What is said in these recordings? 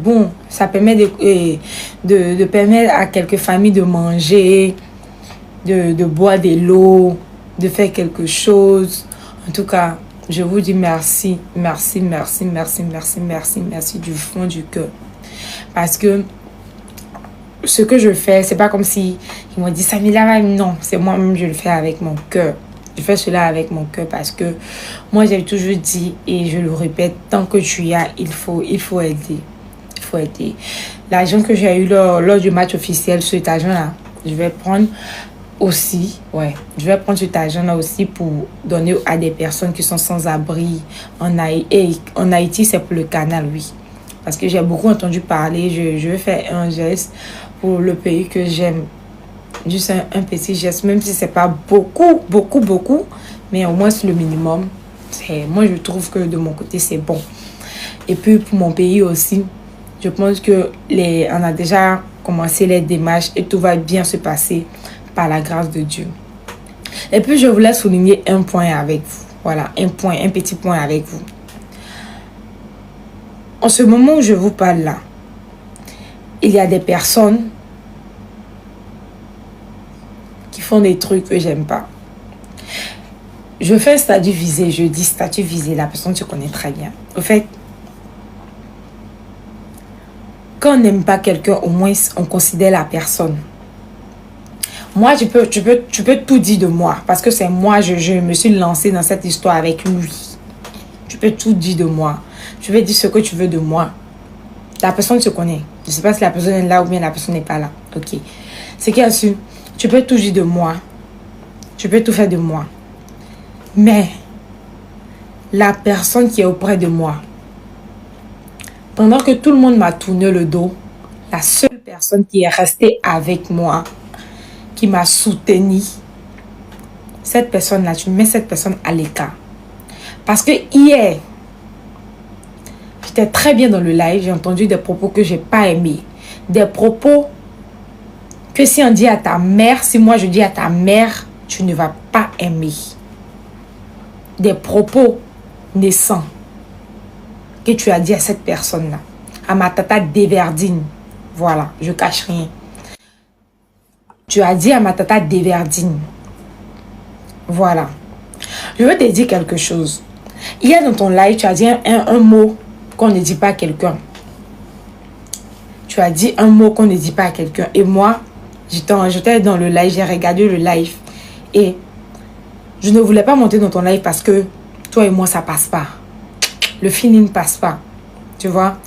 bon, ça permet de permettre à quelques familles de manger, de boire de l'eau, de faire quelque chose. En tout cas, je vous dis merci, merci, merci, merci, merci, merci, merci du fond du cœur. Parce que ce que je fais, c'est pas comme si ils m'ont dit Samira, non, c'est moi-même, je le fais avec mon cœur. Je fais cela avec mon cœur parce que moi, j'ai toujours dit et je le répète, tant que tu y as, il faut aider. Il faut aider. L'argent que j'ai eu lors du match officiel, cet argent-là, je vais prendre aussi, je vais prendre cet argent-là aussi pour donner à des personnes qui sont sans abri en Haïti. Et en Haïti, c'est pour le canal, oui. Parce que j'ai beaucoup entendu parler, je vais faire un geste pour le pays que j'aime. Juste un petit geste, même si c'est pas beaucoup, mais au moins c'est le minimum. Moi, je trouve que de mon côté, c'est bon. Et puis, pour mon pays aussi, je pense que on a déjà commencé les démarches et tout va bien se passer par la grâce de Dieu. Et puis, je voulais souligner un point avec vous. Voilà, un petit point avec vous. En ce moment où je vous parle là, il y a des personnes qui font des trucs que j'aime pas. Je fais un statut visé, je dis statut visé, la personne se connaît très bien. Au fait, quand on n'aime pas quelqu'un, au moins on considère la personne. Moi, tu peux tout dire de moi, parce que c'est moi, je me suis lancée dans cette histoire avec lui. Tu peux tout dire de moi. Tu peux dire ce que tu veux de moi. La personne se connaît. Je ne sais pas si la personne est là ou bien la personne n'est pas là. Ok. C'est qu'il y a su. Tu peux tout dire de moi. Tu peux tout faire de moi. Mais la personne qui est auprès de moi, pendant que tout le monde m'a tourné le dos, la seule personne qui est restée avec moi, qui m'a soutenue, cette personne-là, tu mets cette personne à l'écart. Parce que hier, j'étais très bien dans le live, j'ai entendu des propos que je n'ai pas aimés. Des propos que si on dit à ta mère, si moi je dis à ta mère, tu ne vas pas aimer. Des propos naissants que tu as dit à cette personne-là. À ma tata Deverdine. Voilà, je cache rien. Tu as dit à ma tata Deverdine. Voilà. Je veux te dire quelque chose. Hier dans ton live, tu as dit un mot qu'on ne dit pas à quelqu'un. Tu as dit un mot qu'on ne dit pas à quelqu'un. Et moi, j'étais dans le live, j'ai regardé le live. Et je ne voulais pas monter dans ton live parce que toi et moi, ça passe pas. Le feeling ne passe pas. Tu vois?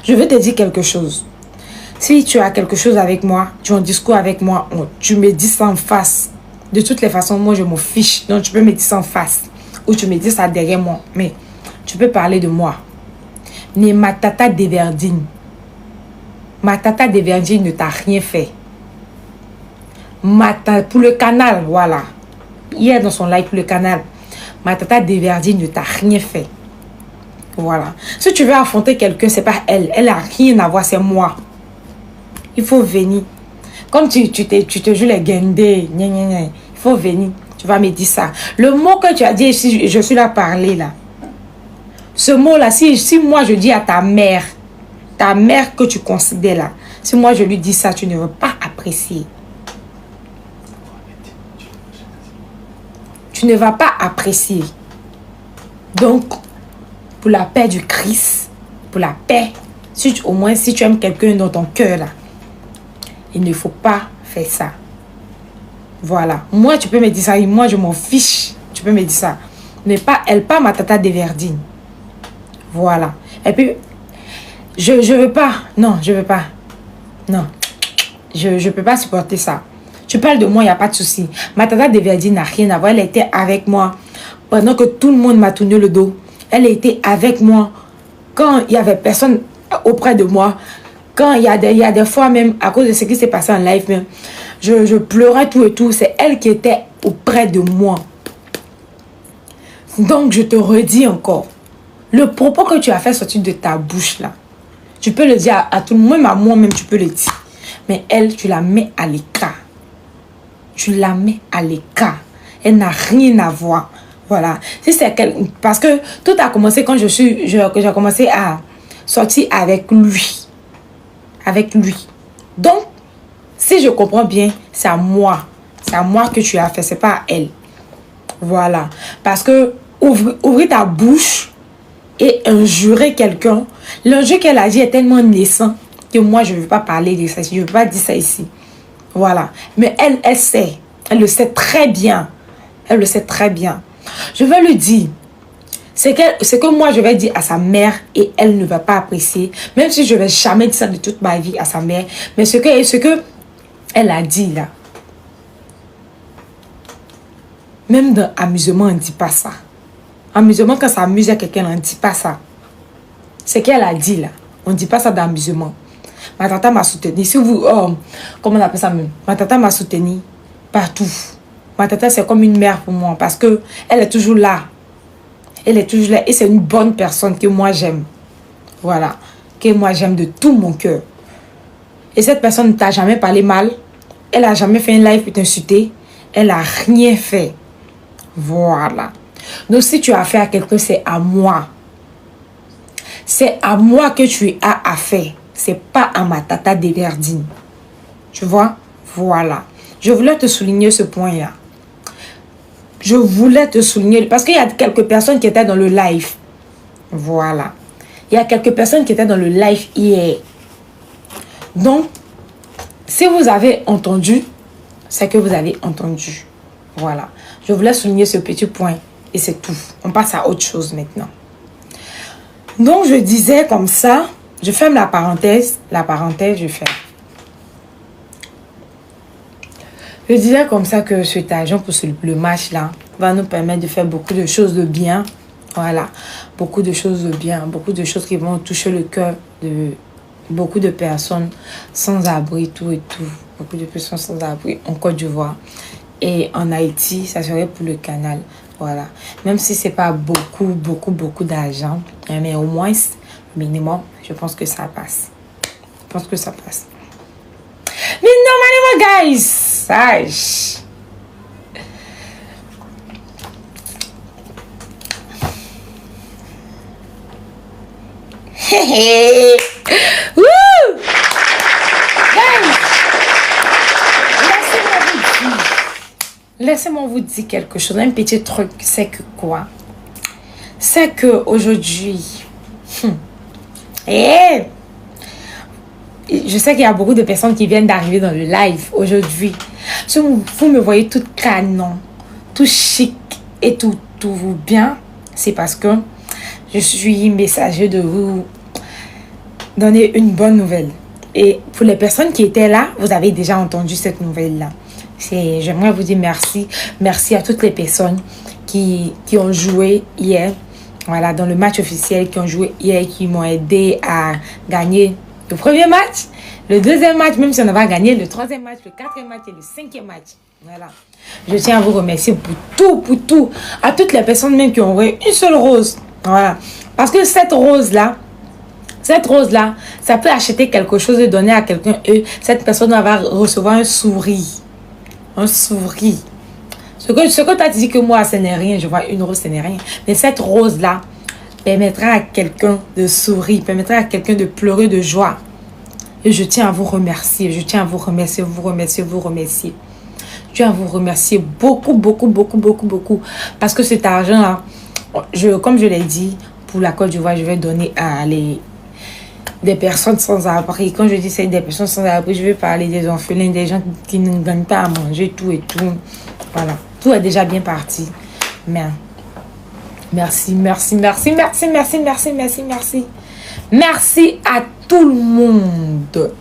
Je veux te dire quelque chose. Si tu as quelque chose avec moi, tu as un discours avec moi, tu me dis ça en face. De toutes les façons, moi, je m'en fiche. Donc, tu peux me dire ça en face. Ou tu me dis ça derrière moi. Mais tu peux parler de moi. Mais ma tata Deverdine. Ma tata Deverdine ne t'a rien fait. Pour le canal, voilà. Hier dans son live pour le canal, ma tata Deverdine ne t'a rien fait. Voilà. Si tu veux affronter quelqu'un, c'est pas elle. Elle n'a rien à voir, c'est moi. Il faut venir. Comme tu te joues les guindés. Il faut venir. Tu vas me dire ça. Le mot que tu as dit, si je suis là à parler là. Ce mot-là, si moi je dis à ta mère que tu considères là, si moi je lui dis ça, tu ne veux pas apprécier. Tu ne vas pas apprécier. Donc, pour la paix du Christ, pour la paix, au moins si tu aimes quelqu'un dans ton cœur là, il ne faut pas faire ça. Voilà. Moi, tu peux me dire ça. Et moi, je m'en fiche. Tu peux me dire ça. Elle pas ma tata Deverdine. Voilà. Et puis, je veux pas. Non, je veux pas. Non. Je peux pas supporter ça. Tu parles de moi, il n'y a pas de souci. Ma tata Deverdine n'a rien à voir. Elle était avec moi pendant que tout le monde m'a tourné le dos. Elle était avec moi quand il n'y avait personne auprès de moi. Quand il y a des fois même, à cause de ce qui s'est passé en live même, je pleurais tout et tout. C'est elle qui était auprès de moi. Donc, je te redis encore. Le propos que tu as fait sortir de ta bouche là, tu peux le dire à tout le monde, même à moi-même, tu peux le dire. Mais elle, tu la mets à l'écart. Tu la mets à l'écart. Elle n'a rien à voir. Voilà. Parce que tout a commencé quand j'ai commencé à sortir avec lui. avec lui. Donc, si je comprends bien, c'est à moi. C'est à moi que tu as fait, c'est pas à elle. Voilà. Parce que ouvrir ta bouche et injurer quelqu'un, l'injure qu'elle a dit est tellement naissant que moi, je ne veux pas parler de ça. Je ne veux pas dire ça ici. Voilà. Mais elle sait. Elle le sait très bien. Elle le sait très bien. Je vais lui dire. C'est que moi, je vais dire à sa mère et elle ne va pas apprécier. Même si je ne vais jamais dire ça de toute ma vie à sa mère. Mais ce que elle a dit là. Même dans l'amusement, on ne dit pas ça. Amusement, quand ça amuse à quelqu'un, on ne dit pas ça. Ce qu'elle a dit là. On ne dit pas ça d'amusement. Ma tata m'a soutenu. Si vous... comment on appelle ça même? Ma tata m'a soutenu partout. Ma tata, c'est comme une mère pour moi. Parce que elle est toujours là. Elle est toujours là. Et c'est une bonne personne que moi j'aime. Voilà. Que moi j'aime de tout mon cœur. Et cette personne ne t'a jamais parlé mal. Elle n'a jamais fait un live pour t'insulter. Elle n'a rien fait. Voilà. Donc si tu as affaire à quelqu'un, c'est à moi. C'est à moi que tu as affaire. C'est pas à ma tata Deverdine. Tu vois? Voilà. Je voulais te souligner ce point-là. Je voulais te souligner. Parce qu'il y a quelques personnes qui étaient dans le live. Voilà. Il y a quelques personnes qui étaient dans le live hier. Donc, si vous avez entendu, c'est que vous avez entendu. Voilà. Je voulais souligner ce petit point. Et c'est tout. On passe à autre chose maintenant. Donc, je disais comme ça. Je ferme la parenthèse. La parenthèse, je ferme. Je disais comme ça que cet argent pour le match là va nous permettre de faire beaucoup de choses de bien. Voilà. Beaucoup de choses de bien. Beaucoup de choses qui vont toucher le cœur de beaucoup de personnes sans abri, tout et tout. Beaucoup de personnes sans abri en Côte d'Ivoire. Et en Haïti, ça serait pour le canal. Voilà. Même si c'est pas beaucoup d'argent. Mais au moins, minimum, je pense que ça passe. Je pense que ça passe. Mais normalement, guys, sage. Hehe. Woo! Guys, laissez-moi vous dire quelque chose. Un petit truc, c'est que quoi? C'est que aujourd'hui, je sais qu'il y a beaucoup de personnes qui viennent d'arriver dans le live aujourd'hui. Si vous me voyez tout canon, tout chic et tout bien, c'est parce que je suis messager de vous donner une bonne nouvelle. Et pour les personnes qui étaient là, vous avez déjà entendu cette nouvelle-là. J'aimerais vous dire merci. Merci à toutes les personnes qui ont joué hier. Voilà, dans le match officiel, qui ont joué hier, qui m'ont aidé à gagner le premier match, le deuxième match, même si on n'a pas gagné, le troisième match, le quatrième match et le cinquième match. Voilà. Je tiens à vous remercier pour tout. À toutes les personnes même qui ont envoyé une seule rose. Voilà. Parce que cette rose-là, ça peut acheter quelque chose et donner à quelqu'un. Et cette personne va recevoir un sourire. Un sourire. Ce que tu as dit que moi, ce n'est rien. Je vois une rose, ce n'est rien. Mais cette rose-là permettra à quelqu'un de sourire, permettra à quelqu'un de pleurer de joie. Et je tiens à vous remercier. Je tiens à vous remercier, vous remercier. Je tiens à vous remercier beaucoup. Parce que cet argent-là, comme je l'ai dit, pour la Côte d'Ivoire, je vais donner à des personnes sans abri. Quand je dis c'est des personnes sans abri, je vais parler des orphelins, des gens qui ne gagnent pas à manger, tout et tout. Voilà. Tout est déjà bien parti. Mais merci. Merci à tout le monde.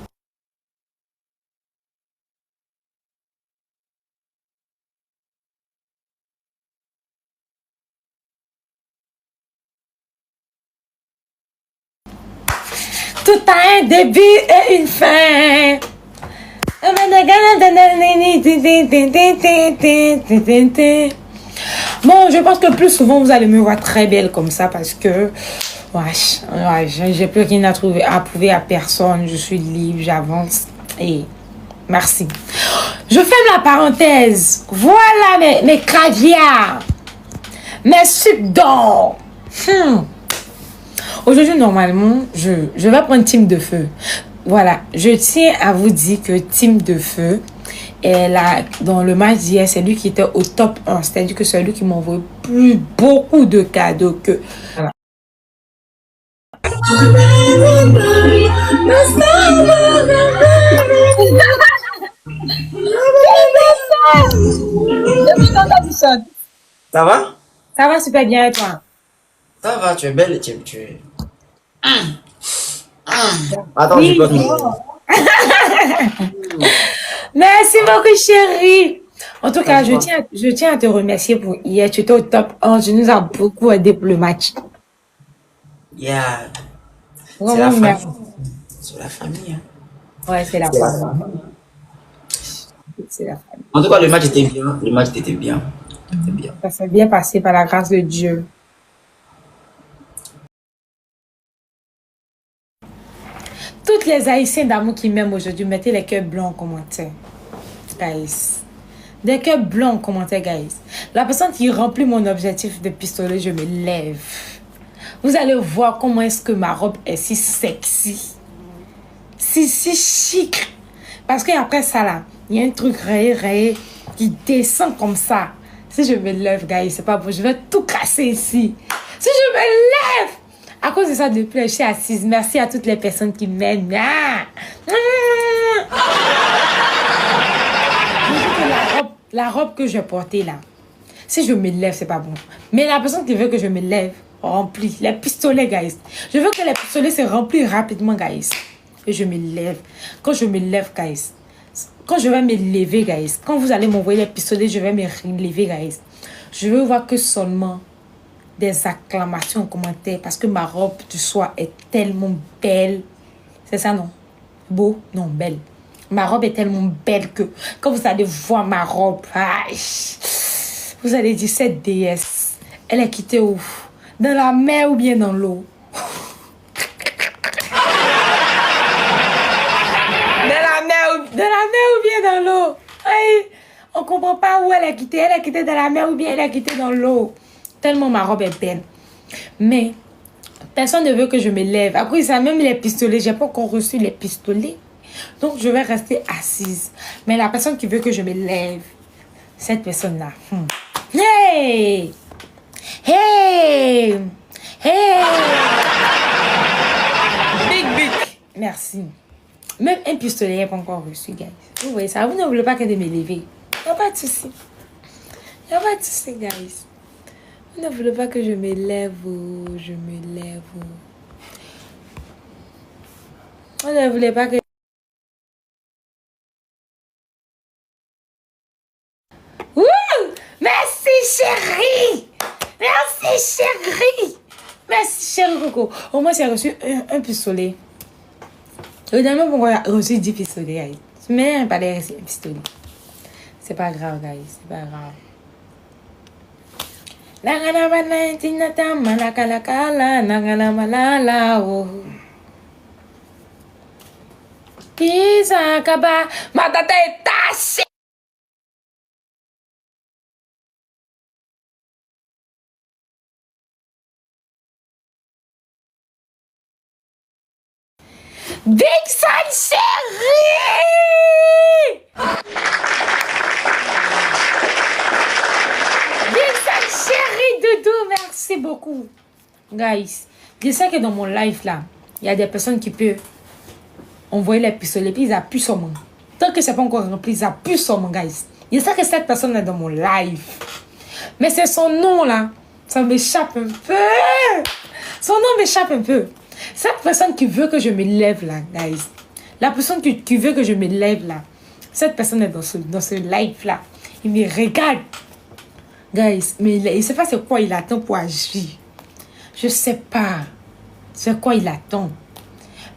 Tout a un début et une fin. Bon, je pense que plus souvent vous allez me voir très belle comme ça parce que j'ai plus rien à prouver à personne. Je suis libre, j'avance et merci. Je ferme la parenthèse. Voilà mes caviars, mes sucres d'or. Aujourd'hui, normalement, je vais prendre team de feu. voilà, je tiens à vous dire que Team de Feu, dans le match d'hier, c'est lui qui était au top 1. C'est-à-dire que c'est lui qui m'a envoyé beaucoup de cadeaux que... Voilà. Ça va? Ça va super bien et toi? Ça va, tu es belle, tu es... Attends, je Oui. peux Merci beaucoup, chérie. En tout cas, je tiens à te remercier pour hier. Tu étais au top 1. Tu nous as beaucoup aidé pour le match. Yeah, c'est la Vraiment, famille. merci. C'est la famille. Hein. Ouais, c'est la C'est la famille. famille. C'est la famille. En tout cas, le match était bien. Le match était bien. C'était bien. Ça s'est bien passé par la grâce de Dieu. Toutes les Haïtiens d'amour qui m'aiment aujourd'hui, mettez les cœurs blancs en commentaire. Guys. Des cœurs blancs en commentaire, guys. La personne qui remplit mon objectif de pistolet, je me lève. Vous allez voir comment est-ce que ma robe est si sexy. Si chic. Parce qu'après ça, là, il y a un truc rayé qui descend comme ça. Si je me lève, guys, c'est pas bon. Je vais tout casser ici. Si je me lève, à cause de ça, depuis, je suis assise. Merci à toutes les personnes qui m'aiment. Ah. La robe que je portais là, si je me lève, c'est pas bon. Mais la personne qui veut que je me lève, remplit. Les pistolets, guys. Je veux que les pistolets se remplissent rapidement, guys. Et je me lève. Quand je me lève, guys. Quand je vais me lever, guys. Quand vous allez m'envoyer les pistolets, je vais me lever, guys. Je veux voir que seulement des acclamations en commentaire. Parce que ma robe du soir est tellement belle. C'est ça, non? Beau? Non, belle. Ma robe est tellement belle que quand vous allez voir ma robe, vous allez dire, cette déesse, elle est quittée où? Dans la mer ou bien dans l'eau? Dans la mer ou bien dans l'eau? On comprend pas où elle est quittée. Elle est quittée dans la mer ou bien elle est quittée dans l'eau. Tellement ma robe est belle. Mais personne ne veut que je me lève. Après ça, même les pistolets, j'ai pas encore reçu les pistolets. Donc, je vais rester assise. Mais la personne qui veut que je me lève, cette personne-là. Hey! Hey! Hey! Big. Merci. Même un pistolet n'est pas encore reçu, guys. Vous voyez ça? Vous ne voulez pas que de me lever. Il n'y a pas de souci. Il n'y a pas de souci, guys. Vous ne voulez pas que je me lève. Je me lève. Vous ne voulez pas que... Merci chérie. Merci chérie. Merci chérie Coco. Au moins j'ai reçu un pistolet. Évidemment pourquoi j'ai reçu 10 pistolets, guys. Mais pas les reçu un pistolet. C'est pas grave, guys. C'est pas grave. Nagana bana tinata malakala kala nagana malala oh. Pisa kaba matata etache. Dixon chérie! Dixon chérie Doudou, merci beaucoup. Guys, je sais que dans mon live là, il y a des personnes qui peuvent envoyer les pistolets puis ils appuient sur moi. Tant que c'est pas encore rempli, ils appuient sur moi, guys. Je sais que cette personne est dans mon live. Mais c'est son nom là, ça m'échappe un peu. Son nom m'échappe un peu. Cette personne qui veut que je me lève là, guys. La personne qui veut que je me lève là. Cette personne est dans ce live là. Il me regarde. Guys, mais il ne sait pas c'est quoi il attend pour agir. Je ne sais pas c'est quoi il attend.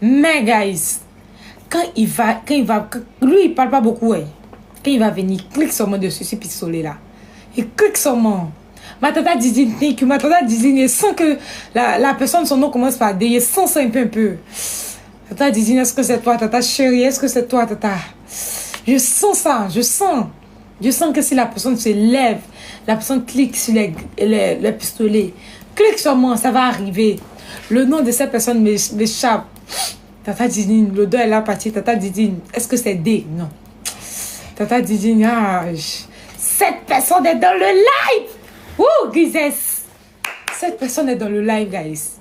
Mais guys, quand il va, lui il parle pas beaucoup. Quand il va venir, clique sur moi dessus, ce pistolet là. Il clique sur moi. Ma tata Dizine, je sens que la personne, son nom commence par D. Je sens ça un peu. Tata Dizine, est-ce que c'est toi, tata chérie? Est-ce que c'est toi, tata? Je sens ça, je sens que si la personne se lève, la personne clique sur le pistolet, clique sur moi, ça va arriver. Le nom de cette personne m'échappe. Tata Didine, l'odeur est là partie. Tata Didine, est-ce que c'est D? Non. Tata Didine, cette personne est dans le live. Ouh, Gizes. Cette personne est dans le live, guys.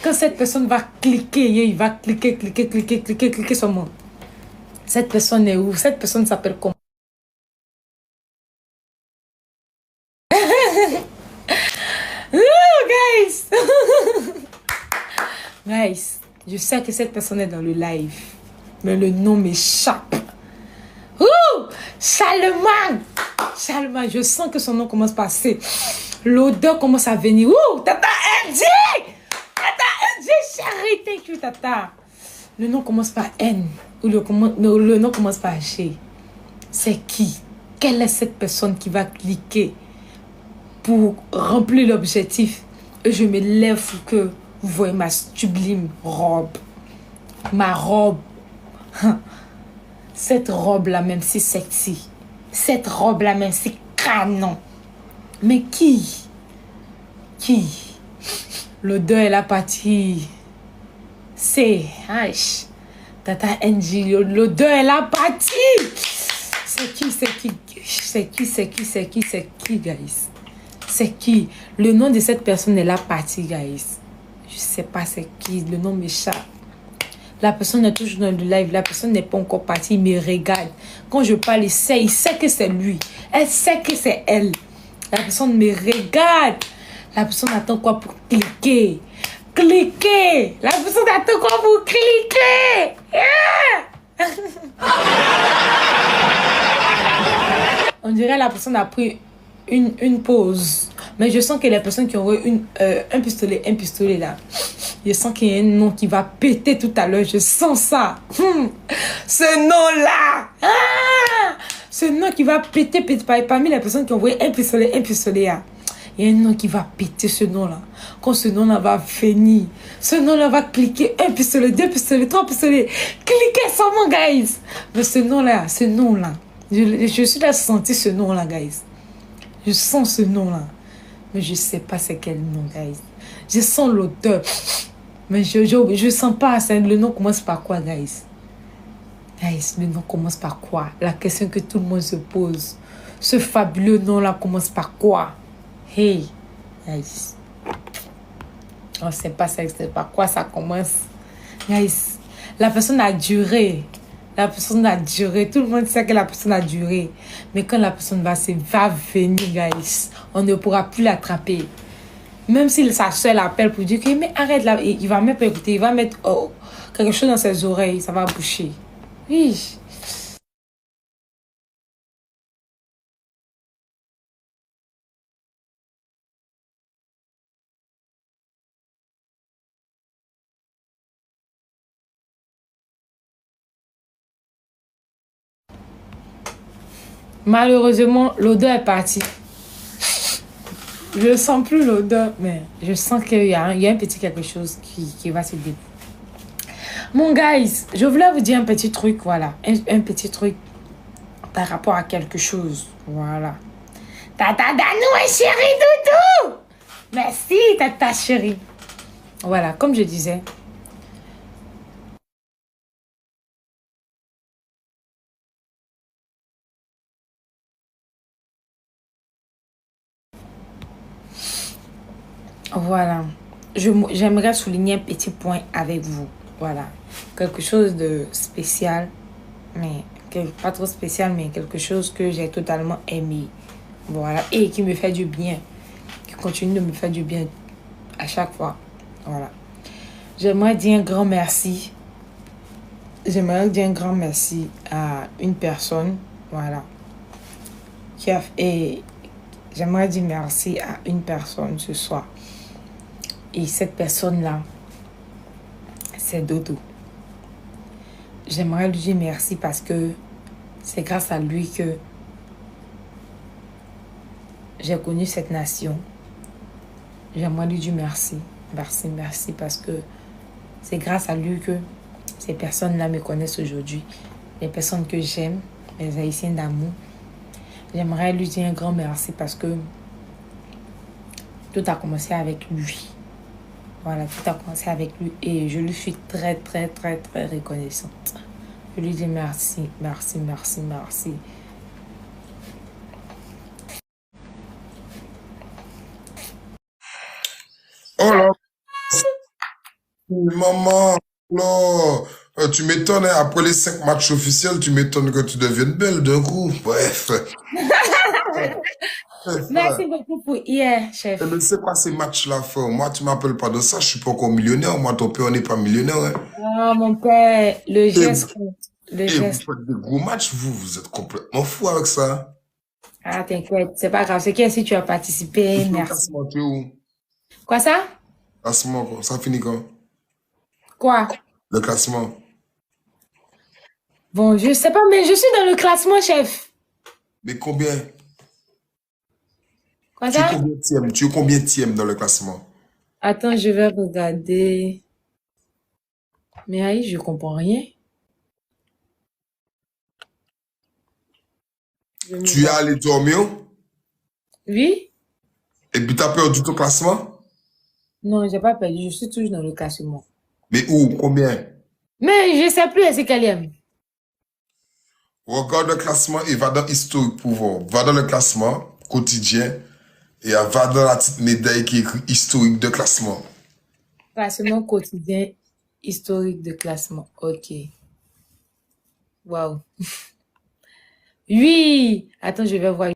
Quand cette personne va cliquer, il va cliquer sur moi. Cette personne est où? Cette personne s'appelle comment? Guys. Guys, je sais que cette personne est dans le live. Mais le nom m'échappe. Ouh! Charlemagne! Charlemagne, je sens que son nom commence par C. L'odeur commence à venir. Ouh! Tata NG! Tata NG, chérie! Thank you, Tata. Le nom commence par N. Ou le nom commence par G. C'est qui? Quelle est cette personne qui va cliquer pour remplir l'objectif? Et je me lève pour que vous voyez ma sublime robe. Ma robe. Cette robe-là, même si sexy. Cette robe-là, même si canon. Mais qui? Qui? L'odeur est la partie. C'est. Tata NG, l'odeur est la partie. C'est qui, guys? C'est qui? Le nom de cette personne est la partie, guys. Je sais pas c'est qui. Le nom m'échappe. La personne est toujours dans le live. La personne n'est pas encore partie. Il me regarde. Quand je parle, il sait que c'est lui. Elle sait que c'est elle. La personne me regarde. La personne attend quoi pour cliquer? Cliquer! La personne attend quoi pour cliquer? Yeah! On dirait la personne a pris une pause. Mais je sens que les personnes qui ont eu un pistolet là. Je sens qu'il y a un nom qui va péter tout à l'heure. Je sens ça. Ce nom-là. Ce nom qui va péter parmi les personnes qui ont envoyé un pistolet là. Il y a un nom qui va péter ce nom-là. Quand ce nom-là va venir, ce nom-là va cliquer. Un pistolet, 2 pistolets, 3 pistolets. Cliquez sur moi, guys. Mais ce nom-là. Je suis là sentir ce nom-là, guys. Je sens ce nom-là. Mais je sais pas c'est quel nom, guys. Je sens l'odeur. Mais je sens pas. Le nom commence par quoi, guys? Guys, le nom commence par quoi? La question que tout le monde se pose. Ce fabuleux nom-là commence par quoi? Hey, guys. On sait pas par quoi ça commence. Guys, la personne a duré. La personne a duré. Tout le monde sait que la personne a duré. Mais quand la personne va venir, guys, on ne pourra plus l'attraper. Même si sa soeur l'appelle pour dire que mais arrête là, il va même pas écouter. Il va mettre quelque chose dans ses oreilles. Ça va boucher. Oui. Malheureusement, l'odeur est partie. Je ne sens plus l'odeur, mais je sens qu'il y a un petit quelque chose qui va se dérouler. Mon guys, je voulais vous dire un petit truc, voilà. Un petit truc par rapport à quelque chose. Voilà. Tata Danou et chérie Doudou. Merci, Tata chérie. Voilà, comme je disais. Voilà. J'aimerais souligner un petit point avec vous. Voilà. Quelque chose de spécial, mais pas trop spécial, mais quelque chose que j'ai totalement aimé. Voilà. Et qui me fait du bien. Qui continue de me faire du bien à chaque fois. Voilà. J'aimerais dire un grand merci. J'aimerais dire un grand merci à une personne. Voilà. J'aimerais dire merci à une personne ce soir. Et cette personne-là, c'est Dodo. J'aimerais lui dire merci parce que c'est grâce à lui que j'ai connu cette nation. J'aimerais lui dire merci. Merci parce que c'est grâce à lui que ces personnes-là me connaissent aujourd'hui. Les personnes que j'aime, les Haïtiens d'amour. J'aimerais lui dire un grand merci parce que tout a commencé avec lui. Voilà, tout a commencé avec lui et je lui suis très, très, très, très reconnaissante. Je lui dis merci, merci, merci, merci. Oh là, maman, non. Tu m'étonnes, hein, après les 5 matchs officiels, tu m'étonnes que tu deviennes belle d'un coup. Bref. Merci beaucoup pour hier, Mais chef. c'est quoi ces matchs-là, frère? Moi, tu m'appelles pas de ça, je suis pas encore millionnaire. Moi, ton père n'est pas millionnaire, hein. Oh, mon père, le Et, geste compte. Le et vous geste. faites des gros matchs, vous êtes complètement fou avec ça. Ah, t'inquiète, c'est pas grave. C'est que si tu as Et participé, puis le merci. classement, tu es où? Quoi ça? Classement, quoi. Ça finit quand? Quoi? Le classement. Bon, je sais pas, mais je suis dans le classement, chef. Mais combien? Quoi Tu es ça? combien tième? Tu es combien tième dans le classement? Attends, je vais regarder. Mais aïe, je comprends rien. Je me Tu es vois. allé dormir Oui? et puis tu as perdu ton classement? Non, j'ai pas perdu. Je suis toujours dans le classement. Mais où? Combien? Mais je sais plus, c'est quelle est. Regarde le classement et va dans historique pour voir. Va dans le classement quotidien et va dans la petite médaille qui est écrit historique de classement. Classement quotidien historique de classement. Ok. Waouh. Oui. Attends, je vais voir.